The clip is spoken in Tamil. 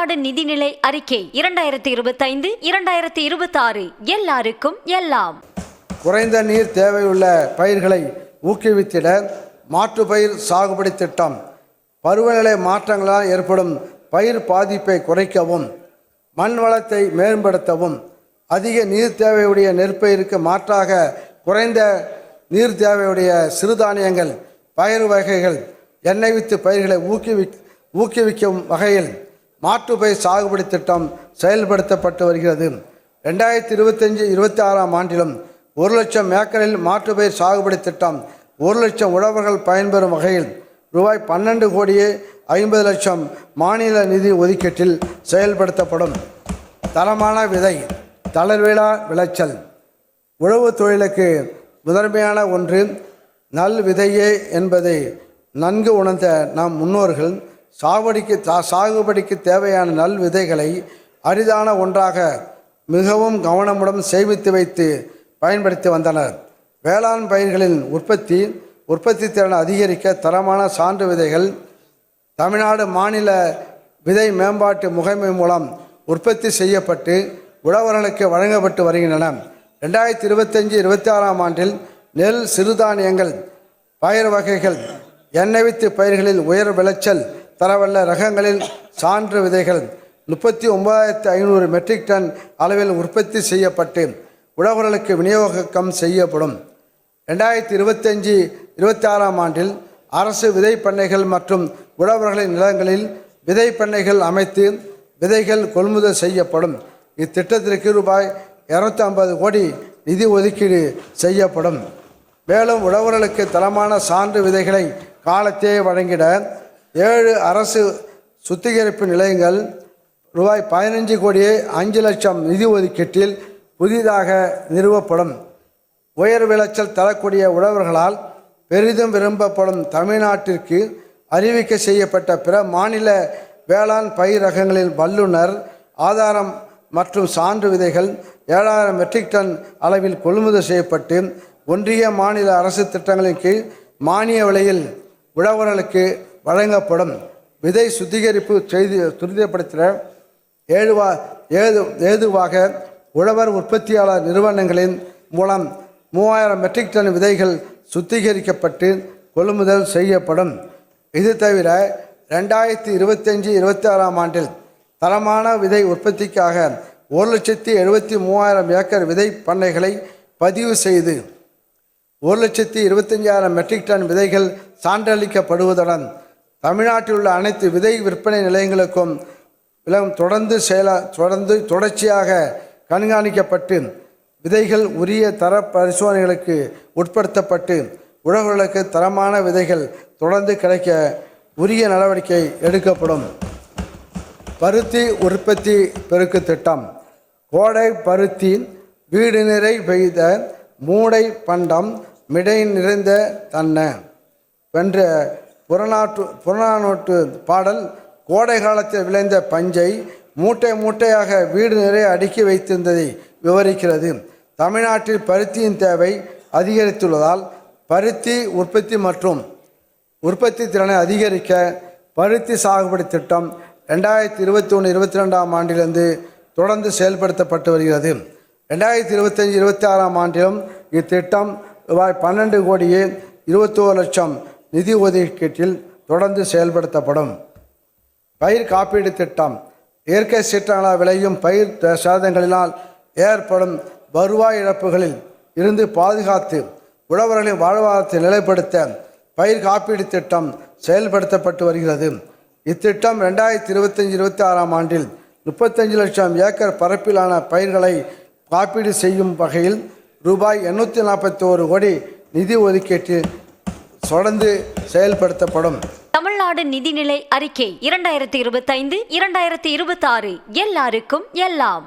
தமிழ்நாடு நிதிநிலை அறிக்கை 2025-2026 எல்லாருக்கும் எல்லாம். குறைந்த நீர் தேவையுள்ள பயிர்களை ஊக்குவித்திட மாற்று பயிர் சாகுபடி திட்டம். பருவநிலை மாற்றங்களால் ஏற்படும் பயிர் பாதிப்பை குறைக்கவும் மண் வளத்தை மேம்படுத்தவும் அதிக நீர் தேவையுடைய நெற்பயிருக்கு மாற்றாக குறைந்த நீர் தேவையுடைய சிறுதானியங்கள் பயிர் வகைகள் எண்ணெய் வித்து பயிர்களை ஊக்குவிக்கும் வகையில் மாற்று பயிர் சாகுபடி திட்டம் செயல்படுத்தப்பட்டு வருகிறது. 2025-26 ஆண்டிலும் 1,00,000 ஏக்கரில் மாற்று பயிர் சாகுபடி திட்டம் 1,00,000 உழவர்கள் பயன்பெறும் வகையில் ரூபாய் 12,50,00,000 மாநில நிதி ஒதுக்கீட்டில் செயல்படுத்தப்படும். தரமான விதை, தளர்விலா விளைச்சல். உழவு தொழிலுக்கு முதன்மையான ஒன்று நல் விதையே என்பதை நன்கு உணர்ந்த நம் முன்னோர்கள் சாகுபடிக்கு தேவையான நல் விதைகளை அரிதான ஒன்றாக மிகவும் கவனமுடன் சேமித்து வைத்து பயன்படுத்தி வந்தனர். வேளாண் பயிர்களின் உற்பத்தி திறனை அதிகரிக்க தரமான சான்று விதைகள் தமிழ்நாடு மாநில விதை மேம்பாட்டு முகமை மூலம் உற்பத்தி செய்யப்பட்டு உழவர்களுக்கு வழங்கப்பட்டு வருகின்றன. 2025-26 ஆண்டில் நெல், சிறுதானியங்கள், பயிர் வகைகள், எண்ணெய் வித்து பயிர்களில் உயர் விளைச்சல் தரவல்ல ரகங்களில் சான்று விதைகள் 39,500 மெட்ரிக் டன் அளவில் உற்பத்தி செய்யப்பட்டு உழவர்களுக்கு விநியோகம் செய்யப்படும். 2025-26 ஆண்டில் அரசு விதை பண்ணைகள் மற்றும் உழவர்களின் நிலங்களில் விதை பண்ணைகள் அமைத்து விதைகள் கொள்முதல் செய்யப்படும். இத்திட்டத்திற்கு ரூபாய் 250 கோடி நிதி ஒதுக்கீடு செய்யப்படும். மேலும் உழவர்களுக்கு தரமான சான்று விதைகளை காலத்தே வழங்கிட 7 அரசு சுத்திகரிப்பு நிலையங்கள் ரூபாய் 15 கோடியே 5,00,000 நிதி ஒதுக்கீட்டில் புதிதாக நிறுவப்படும். உயர் விளைச்சல் தரக்கூடிய உழவர்களால் பெரிதும் விரும்பப்படும் தமிழ்நாட்டிற்கு அறிவிக்க செய்யப்பட்ட பிற மாநில வேளாண் பயிர் ரகங்களில் வல்லுநர் ஆதாரம் மற்றும் சான்று விதைகள் 7,000 மெட்ரிக் டன் அளவில் கொள்முதல் செய்யப்பட்டு ஒன்றிய மாநில அரசு திட்டங்களின் கீழ் மானிய விலையில் உழவர்களுக்கு வழங்கப்படும். விதை சுத்திகரிப்பு துரிதப்படுத்த ஏதுவாக உழவர் உற்பத்தியாளர் நிறுவனங்களின் மூலம் 3,000 மெட்ரிக் டன் விதைகள் சுத்திகரிக்கப்பட்டு கொள்முதல் செய்யப்படும். இது தவிர 2025-26 ஆண்டில் தரமான விதை உற்பத்திக்காக 1,73,000 ஏக்கர் விதை பண்ணைகளை பதிவு செய்து 1,25,000 மெட்ரிக் டன் விதைகள் சான்றளிக்கப்படுவதுடன் தமிழ்நாட்டில் உள்ள அனைத்து விதை விற்பனை நிலையங்களுக்கும் தொடர்ச்சியாக கண்காணிக்கப்பட்டு விதைகள் உரிய தர பரிசோதனைகளுக்கு உட்படுத்தப்பட்டு உழவர்களுக்கு தரமான விதைகள் தொடர்ந்து கிடைக்க உரிய நடவடிக்கை எடுக்கப்படும். பருத்தி உற்பத்தி பெருக்கு திட்டம். கோடை பருத்தி வீடு நிறை பெய்த மூடை பண்டம் மிடை நிறைந்த தன்ன வென்ற புறநானூற்று பாடல் கோடை காலத்தில் விளைந்த பஞ்சை மூட்டை மூட்டையாக வீடு நிறைய அடுக்கி வைத்திருந்ததை விவரிக்கிறது. தமிழ்நாட்டில் பருத்தியின் தேவை அதிகரித்துள்ளதால் பருத்தி உற்பத்தி மற்றும் உற்பத்தி திறனை அதிகரிக்க பருத்தி சாகுபடி திட்டம் 2021-22 ஆண்டிலிருந்து தொடர்ந்து செயல்படுத்தப்பட்டு வருகிறது. 2025-26 ஆண்டிலும் இத்திட்டம் ரூபாய் 12 கோடியே 21,00,000 நிதி ஒதுக்கீட்டில் தொடர்ந்து செயல்படுத்தப்படும். பயிர் காப்பீடு திட்டம். இயற்கை சீற்றங்களால் விளையும் பயிர் சேதங்களினால் ஏற்படும் வருவாய் இழப்புகளில் இருந்து பாதுகாத்து உழவர்களின் வாழ்வாதாரத்தை நிலைப்படுத்த பயிர் காப்பீடு திட்டம் செயல்படுத்தப்பட்டு வருகிறது. இத்திட்டம் 2025-26 ஆண்டில் 35,00,000 ஏக்கர் பரப்பிலான பயிர்களை காப்பீடு செய்யும் வகையில் ரூபாய் 841 கோடி நிதி ஒதுக்கீட்டு தொடர்ந்து செயல்படுத்தப்படும். தமிழ்நாடு நிதிநிலை அறிக்கை 2025-2026 எல்லாருக்கும் எல்லாம்.